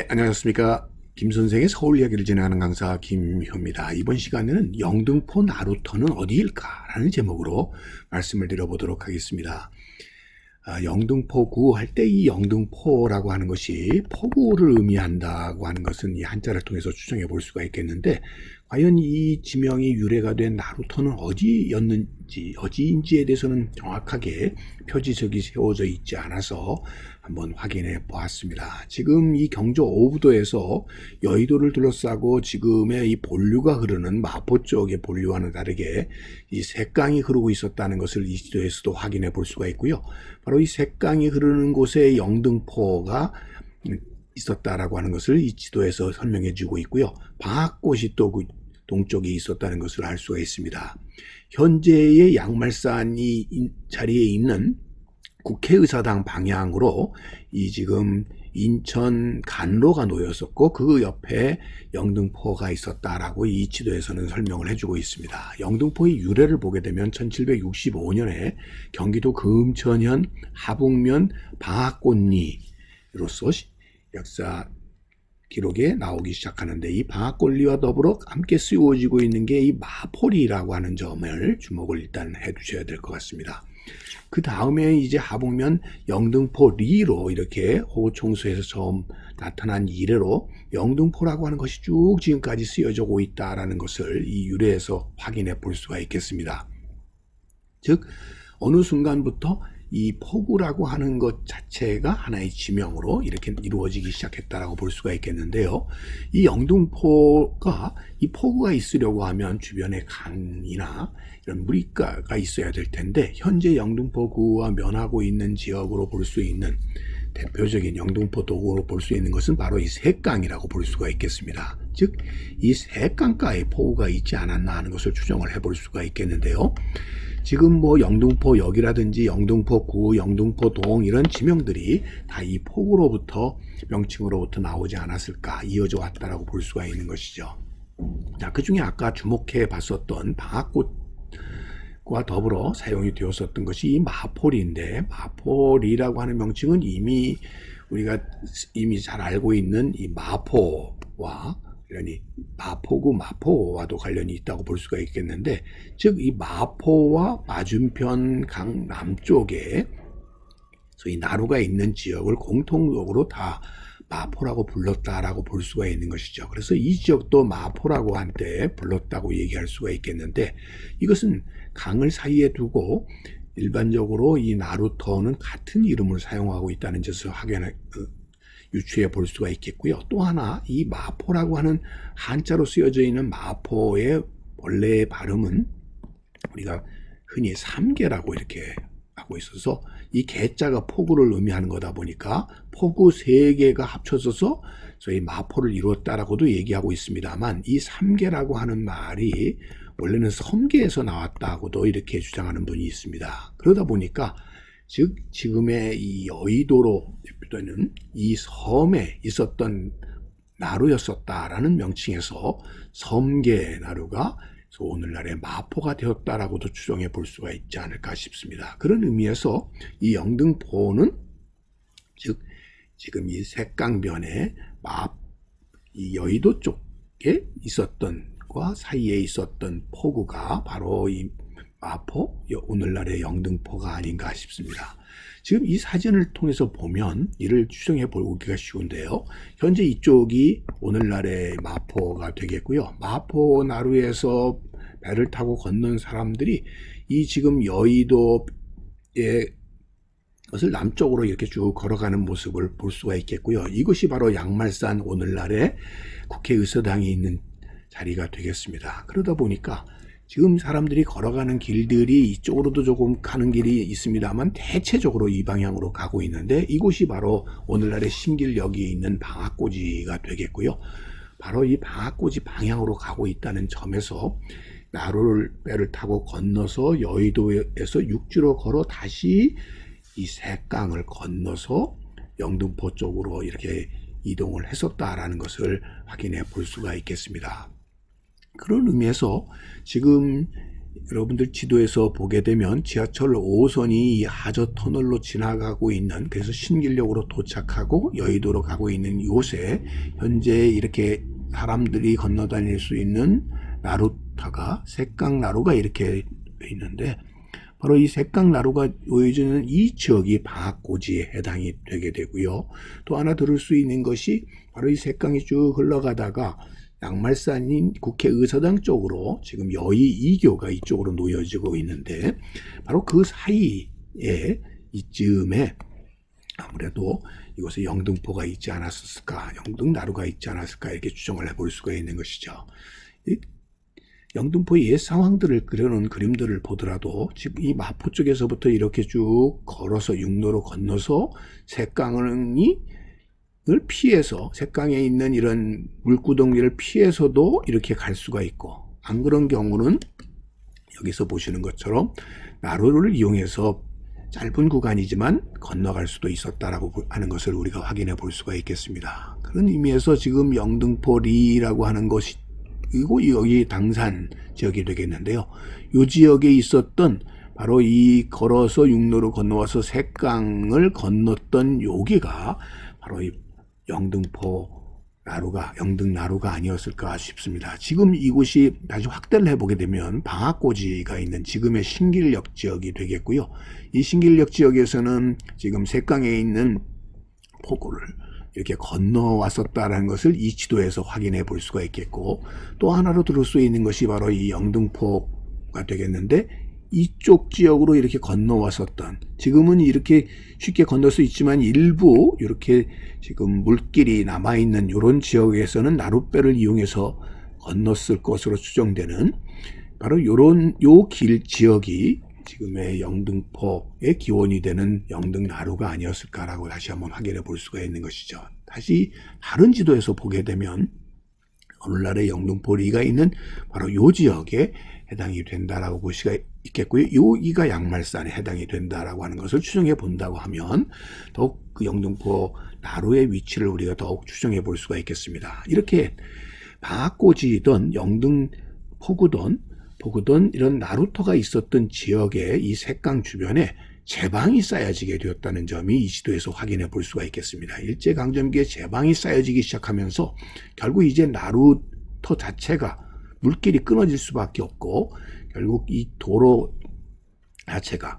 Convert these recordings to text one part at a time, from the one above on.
네, 안녕하십니까. 김선생의 서울 이야기를 진행하는 강사 김효입니다. 이번 시간에는 영등포 나루터는 어디일까? 라는 제목으로 말씀을 드려보도록 하겠습니다. 영등포구 할 때 이 영등포라고 하는 것이 포구를 의미한다고 하는 것은 이 한자를 통해서 추정해 볼 수가 있겠는데, 과연 이 지명이 유래가 된 나루터는 어디였는지, 어디인지에 대해서는 정확하게 표지석이 세워져 있지 않아서 한번 확인해 보았습니다. 지금 이 경주 오부도에서 여의도를 둘러싸고 지금의 이 본류가 흐르는 마포 쪽의 본류와는 다르게 이 샛강이 흐르고 있었다는 것을 이 지도에서도 확인해 볼 수가 있고요. 바로 이 샛강이 흐르는 곳에 영등포가 있었다라고 하는 것을 이 지도에서 설명해 주고 있고요. 방학꽃이 또 그 동쪽에 있었다는 것을 알 수가 있습니다. 현재의 양말산이 자리에 있는 국회의사당 방향으로 이 지금 인천 간로가 놓였었고 그 옆에 영등포가 있었다라고 이 지도에서는 설명을 해주고 있습니다. 영등포의 유래를 보게 되면 1765년에 경기도 금천현 하북면 방학꽃리로서 역사 기록에 나오기 시작하는데, 이 방학꽃리와 더불어 함께 쓰여지고 있는 게 이 마포리라고 하는 점을 주목을 일단 해 두셔야 될 것 같습니다. 그 다음에 이제 하북면 영등포리로 이렇게 호총수에서 처음 나타난 이래로 영등포라고 하는 것이 쭉 지금까지 쓰여져 오고 있다라는 것을 이 유래에서 확인해 볼 수가 있겠습니다. 즉 어느 순간부터 이 포구라고 하는 것 자체가 하나의 지명으로 이렇게 이루어지기 시작했다라고 볼 수가 있겠는데요. 이 영등포가 이 포구가 있으려고 하면 주변에 강이나 이런 물가가 있어야 될 텐데, 현재 영등포구와 면하고 있는 지역으로 볼 수 있는 대표적인 영등포 도구로 볼 수 있는 것은 바로 이 샛강이라고 볼 수가 있겠습니다. 즉 이 샛강가에 포구가 있지 않았나 하는 것을 추정을 해볼 수가 있겠는데요. 지금 뭐 영등포역이라든지 영등포구, 영등포동 이런 지명들이 다 이 포구로부터 명칭으로부터 나오지 않았을까, 이어져 왔다라고 볼 수가 있는 것이죠. 자, 그 중에 아까 주목해 봤었던 방학꽃과 더불어 사용이 되었었던 것이 이 마포리인데, 마포리라고 하는 명칭은 우리가 이미 잘 알고 있는 이 마포와 마포구 마포와도 관련이 있다고 볼 수가 있겠는데, 즉 이 마포와 맞은편 강 남쪽에 소위 나루가 있는 지역을 공통적으로 다 마포라고 불렀다라고 볼 수가 있는 것이죠. 그래서 이 지역도 마포라고 한때 불렀다고 얘기할 수가 있겠는데, 이것은 강을 사이에 두고 일반적으로 이 나루터는 같은 이름을 사용하고 있다는 것을 유추해 볼 수가 있겠고요. 또 하나, 이 마포라고 하는 한자로 쓰여져 있는 마포의 원래의 발음은 우리가 흔히 삼계라고 이렇게 하고 있어서, 이 개자가 포구를 의미하는 거다 보니까 포구 세 개가 합쳐져서 저희 마포를 이루었다라고도 얘기하고 있습니다만, 이 삼계라고 하는 말이 원래는 섬계에서 나왔다고도 이렇게 주장하는 분이 있습니다. 그러다 보니까 즉 지금의 이 여의도로 대표되는 이 섬에 있었던 나루였었다라는 명칭에서 섬계 나루가 오늘날의 마포가 되었다라고도 추정해 볼 수가 있지 않을까 싶습니다. 그런 의미에서 이 영등포는 즉 지금 이 샛강변에 이 여의도 쪽에 있었던 과 사이에 있었던 포구가 바로 이 마포, 오늘날의 영등포가 아닌가 싶습니다. 지금 이 사진을 통해서 보면 이를 추정해 보기가 쉬운데요. 현재 이쪽이 오늘날의 마포가 되겠고요. 마포 나루에서 배를 타고 건넌 사람들이 이 지금 여의도의 것을 남쪽으로 이렇게 쭉 걸어가는 모습을 볼 수가 있겠고요. 이것이 바로 양말산 오늘날의 국회의사당이 있는 자리가 되겠습니다. 그러다 보니까 지금 사람들이 걸어가는 길들이 이쪽으로도 조금 가는 길이 있습니다만 대체적으로 이 방향으로 가고 있는데, 이곳이 바로 오늘날의 신길역에 있는 방학고지가 되겠고요. 바로 이 방학고지 방향으로 가고 있다는 점에서 나루배를 타고 건너서 여의도에서 육지로 걸어 다시 이 샛강을 건너서 영등포 쪽으로 이렇게 이동을 했었다라는 것을 확인해 볼 수가 있겠습니다. 그런 의미에서 지금 여러분들 지도에서 보게 되면 지하철 5호선이 이 하저 터널로 지나가고 있는, 그래서 신길역으로 도착하고 여의도로 가고 있는 이곳에 현재 이렇게 사람들이 건너 다닐 수 있는 나루터가, 색강나루가 이렇게 있는데, 바로 이 색강나루가 놓여지는 이 지역이 방학고지에 해당이 되게 되고요. 또 하나 들을 수 있는 것이 바로 이 색강이 쭉 흘러가다가 양말산인 국회의사당 쪽으로 지금 여의 2교가 이쪽으로 놓여지고 있는데, 바로 그 사이에 이쯤에 아무래도 이곳에 영등포가 있지 않았을까, 영등나루가 있지 않았을까, 이렇게 추정을 해볼 수가 있는 것이죠. 영등포의 옛 상황들을 그려놓은 그림들을 보더라도 지금 이 마포 쪽에서부터 이렇게 쭉 걸어서 육로로 건너서 색강을 피해서, 색강에 있는 이런 물구덩이를 피해서도 이렇게 갈 수가 있고, 안 그런 경우는 여기서 보시는 것처럼 나루를 이용해서 짧은 구간이지만 건너갈 수도 있었다라고 하는 것을 우리가 확인해 볼 수가 있겠습니다. 그런 의미에서 지금 영등포리라고 하는 것이, 그리고 여기 당산 지역이 되겠는데요. 이 지역에 있었던 바로 이 걸어서 육로로 건너와서 색강을 건넜던 여기가 바로 이 영등나루가 아니었을까 싶습니다. 지금 이곳이 다시 확대를 해보게 되면 방학고지가 있는 지금의 신길역 지역이 되겠고요. 이 신길역 지역에서는 지금 색강에 있는 포구를 이렇게 건너왔었다라는 것을 이 지도에서 확인해 볼 수가 있겠고, 또 하나로 들을 수 있는 것이 바로 이 영등포가 되겠는데, 이쪽 지역으로 이렇게 건너왔었던, 지금은 이렇게 쉽게 건널 수 있지만 일부 이렇게 지금 물길이 남아있는 이런 지역에서는 나룻배를 이용해서 건넜을 것으로 추정되는 바로 요 길 지역이 지금의 영등포의 기원이 되는 영등나루가 아니었을까라고 다시 한번 확인해 볼 수가 있는 것이죠. 다시 다른 지도에서 보게 되면 오늘날의 영등포리가 있는 바로 요 지역에 해당이 된다라고 볼 수가 있겠고요. 여기가 양말산에 해당이 된다라고 하는 것을 추정해 본다고 하면 더욱 그 영등포 나루의 위치를 우리가 더욱 추정해 볼 수가 있겠습니다. 이렇게 방학고지든 영등포구든 이런 나루터가 있었던 지역에 이 색강 주변에 제방이 쌓여지게 되었다는 점이 이 지도에서 확인해 볼 수가 있겠습니다. 일제강점기에 제방이 쌓여지기 시작하면서 결국 이제 나루터 자체가 물길이 끊어질 수밖에 없고, 결국 이 도로 자체가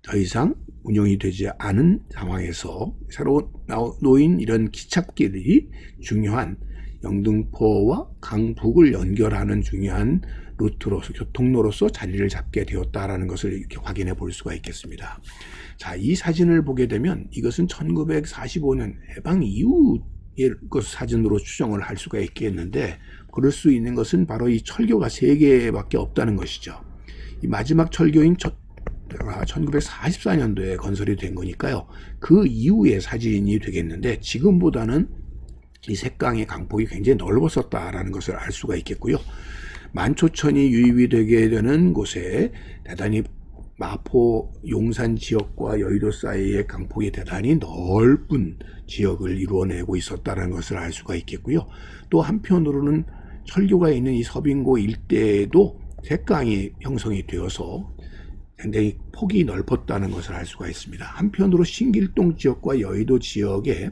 더 이상 운영이 되지 않은 상황에서 새로 놓인 이런 기찻길이 중요한 영등포와 강북을 연결하는 중요한 루트로서, 교통로로서 자리를 잡게 되었다라는 것을 이렇게 확인해 볼 수가 있겠습니다. 자, 이 사진을 보게 되면 이것은 1945년 해방 이후의 사진으로 추정을 할 수가 있겠는데, 그럴 수 있는 것은 바로 이 철교가 3개밖에 없다는 것이죠. 이 마지막 철교인 1944년도에 건설이 된 거니까요. 그 이후의 사진이 되겠는데, 지금보다는 이 색강의 강폭이 굉장히 넓었었다라는 것을 알 수가 있겠고요. 만초천이 유입이 되게 되는 곳에 대단히 마포, 용산 지역과 여의도 사이의 강폭이 대단히 넓은 지역을 이루어내고 있었다는 것을 알 수가 있겠고요. 또 한편으로는 철교가 있는 이 서빙고 일대에도 색강이 형성이 되어서 굉장히 폭이 넓었다는 것을 알 수가 있습니다. 한편으로 신길동 지역과 여의도 지역에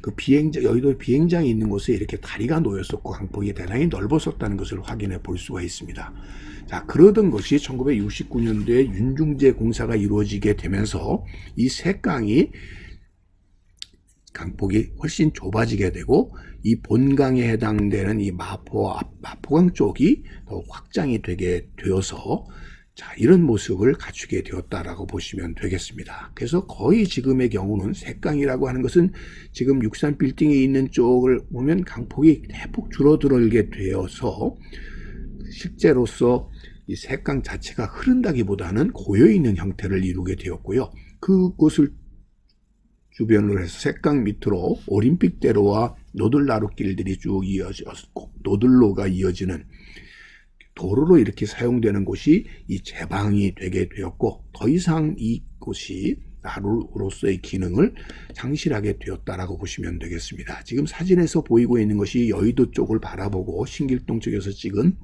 그 여의도 비행장이 있는 곳에 이렇게 다리가 놓였었고 강폭이 대단히 넓었었다는 것을 확인해 볼 수가 있습니다. 자, 그러던 것이 1969년도에 윤중제 공사가 이루어지게 되면서 이 색강이 강폭이 훨씬 좁아지게 되고, 이 본강에 해당되는 이 마포강 쪽이 더 확장이 되게 되어서, 자, 이런 모습을 갖추게 되었다라고 보시면 되겠습니다. 그래서 거의 지금의 경우는 색강이라고 하는 것은 지금 63 빌딩이 있는 쪽을 보면 강폭이 대폭 줄어들게 되어서 실제로서 이 색강 자체가 흐른다기보다는 고여있는 형태를 이루게 되었고요. 그곳을 주변으로 해서 색강 밑으로 올림픽대로와 노들나루길들이 쭉 이어졌고, 노들로가 이어지는 도로로 이렇게 사용되는 곳이 이 제방이 되게 되었고, 더 이상 이곳이 나루로서의 기능을 상실하게 되었다라고 보시면 되겠습니다. 지금 사진에서 보이고 있는 것이 여의도 쪽을 바라보고 신길동 쪽에서 찍은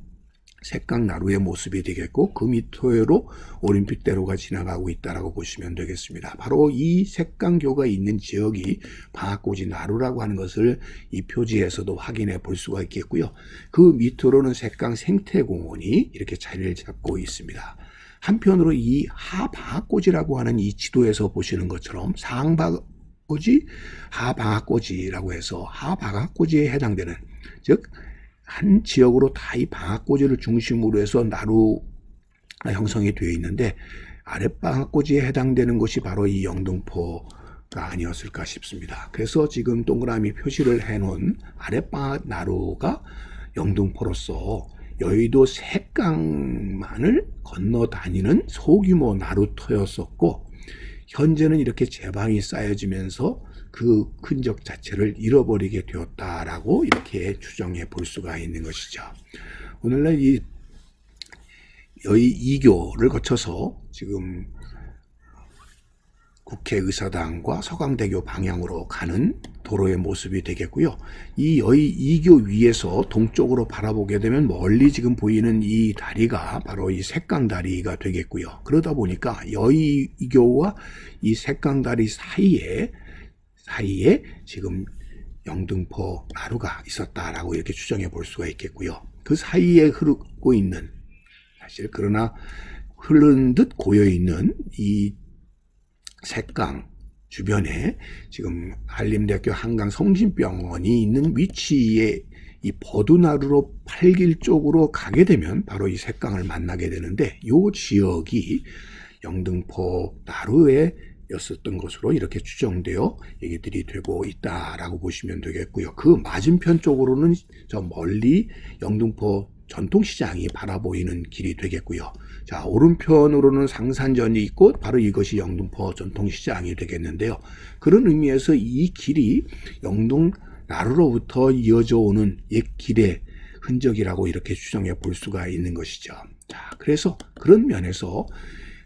색강나루의 모습이 되겠고, 그 밑으로 올림픽대로가 지나가고 있다라고 보시면 되겠습니다. 바로 이 색강교가 있는 지역이 방앗고지 나루라고 하는 것을 이 표지에서도 확인해 볼 수가 있겠고요. 그 밑으로는 색강 생태공원이 이렇게 자리를 잡고 있습니다. 한편으로 이 하방앗고지라고 하는 이 지도에서 보시는 것처럼 상방앗고지, 하방앗고지라고 해서 하방앗고지에 해당되는, 즉 한 지역으로 다 이 방앗고지를 중심으로 해서 나루 형성이 되어 있는데, 아랫방앗고지에 해당되는 곳이 바로 이 영등포가 아니었을까 싶습니다. 그래서 지금 동그라미 표시를 해놓은 아랫방앗 나루가 영등포로서 여의도 색강만을 건너 다니는 소규모 나루터였었고, 현재는 이렇게 제방이 쌓여지면서 그 흔적 자체를 잃어버리게 되었다라고 이렇게 추정해 볼 수가 있는 것이죠. 오늘날 이 여의 2교를 거쳐서 지금 국회의사당과 서강대교 방향으로 가는 도로의 모습이 되겠고요. 이 여의 2교 위에서 동쪽으로 바라보게 되면 멀리 지금 보이는 이 다리가 바로 이 색강다리가 되겠고요. 그러다 보니까 여의 2교와 이 색강다리 사이에 지금 영등포 나루가 있었다라고 이렇게 추정해 볼 수가 있겠고요. 그 사이에 흐르고 있는, 사실 그러나 흐른 듯 고여 있는 이 색강 주변에 지금 한림대학교 한강 성심병원이 있는 위치에 이 버두나루로 8길 쪽으로 가게 되면 바로 이 색강을 만나게 되는데, 이 지역이 영등포 나루에 였었던 것으로 이렇게 추정되어 얘기들이 되고 있다라고 보시면 되겠고요. 그 맞은편 쪽으로는 저 멀리 영등포 전통시장이 바라보이는 길이 되겠고요. 자, 오른편으로는 상산전이 있고 바로 이것이 영등포 전통시장이 되겠는데요. 그런 의미에서 이 길이 영동 나루로부터 이어져 오는 옛 길의 흔적이라고 이렇게 추정해 볼 수가 있는 것이죠. 자, 그래서 그런 면에서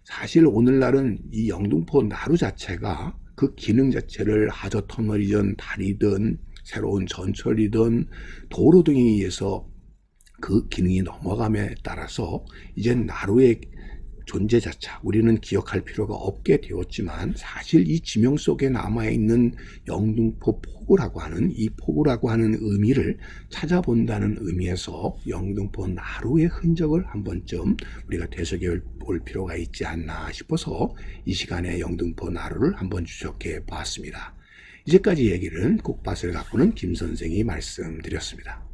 사실 오늘날은 이 영등포 나루 자체가 그 기능 자체를 하저터널이든 다리든 새로운 전철이든 도로 등에 의해서 그 기능이 넘어감에 따라서 이제 나루의 존재 자체 우리는 기억할 필요가 없게 되었지만, 사실 이 지명 속에 남아있는 영등포 포구라고 하는 이 포구라고 하는 의미를 찾아본다는 의미에서 영등포 나루의 흔적을 한 번쯤 우리가 되새겨볼 필요가 있지 않나 싶어서 이 시간에 영등포 나루를 한번 추적해 보았습니다. 이제까지 얘기는 국밭을 가꾸는 김 선생이 말씀드렸습니다.